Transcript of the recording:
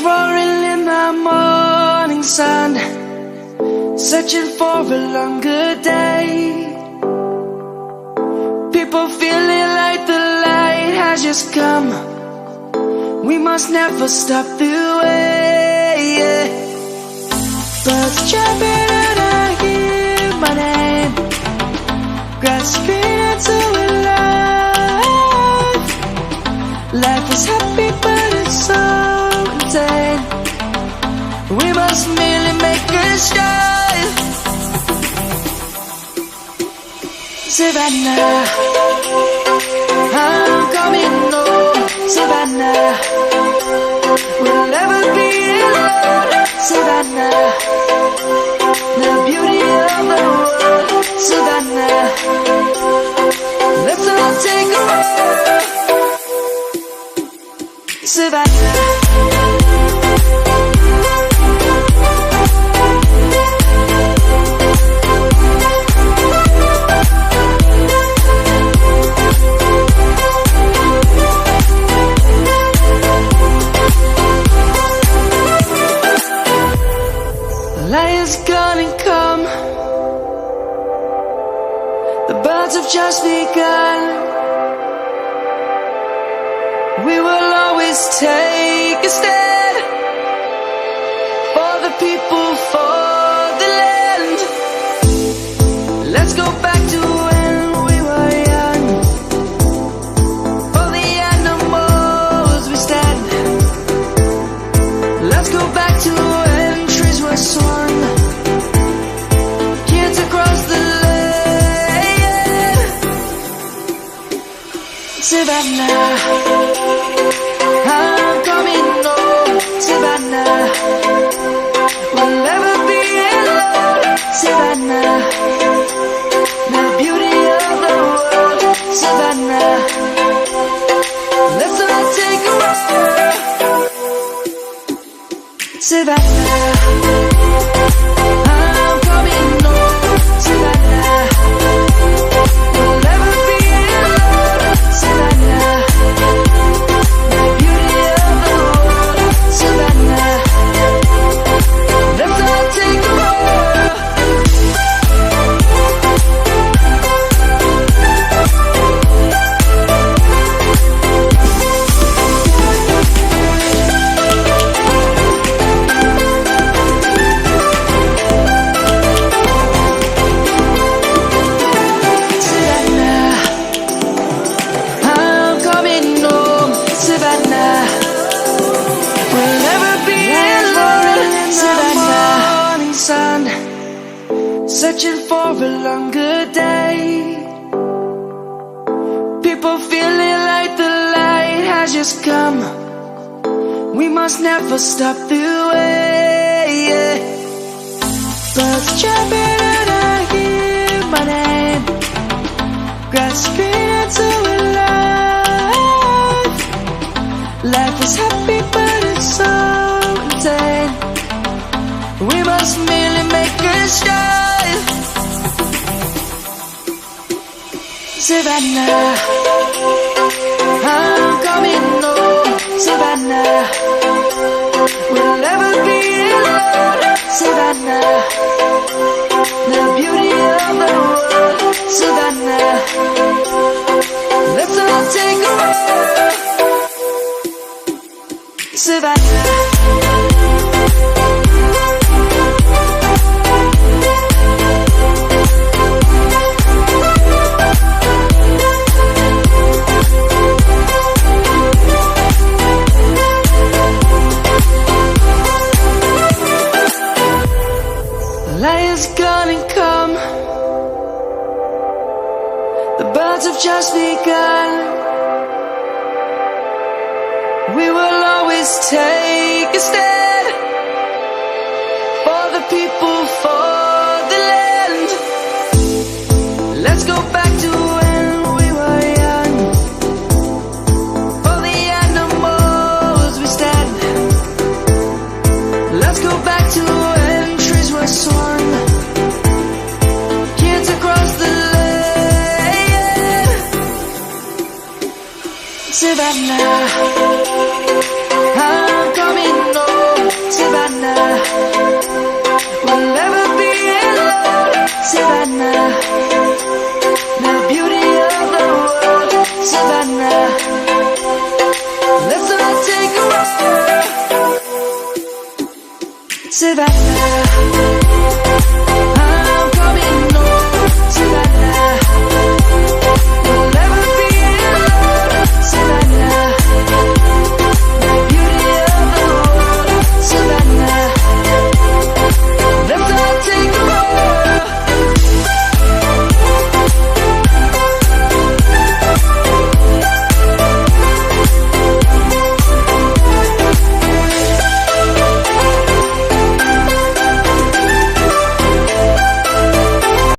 roaring in the morning sun, searching for a longer day. People feeling like the light has just come. We must never stop the way. Birds jumping and I hear my name, grasping into a life. Life is happy but it's so insane. We must merely make a start. Savannah, I'm coming home. Savannah, we'll never be alone. Savannah, the beauty of the world. Savannah, let's all take a walk. Savannah. Lion's gonna come. The birds have just begun. We will always take a stand for the people, for the land. Let's go back to when we were young. For the animals we stand. Let's go back to when trees were swung. Kids across the land. Savannah, I'm coming home. Savannah, we'll never be alone. Savannah, the beauty of the world. Savannah, let's all take a walk. Savannah, I'm coming home. Savannah, we'll never be alone. Savannah, the beauty of the world. Savannah, let's all take a walk. Searching for a longer day. People feeling like the light has just come. We must never stop the way. Birds jumping and I hear my name, grasping into a life. Life is happy but it's so insane. We must merely make a start. Savannah, I'm coming home. Savannah, we'll never be alone. Savannah, the beauty of the world. Savannah, let's all take a walk. Savannah. Lion's gonna come. The birds have just begun. We will always take a stand for the people, for the land. Let's go back to when we were young. For the animals we stand. Let's go back to when trees were swung. Kids across the land. Savannah, I'm coming home. We'll never be alone, Savannah. The beauty of the world, Savannah. Let's all take a ride, Savannah.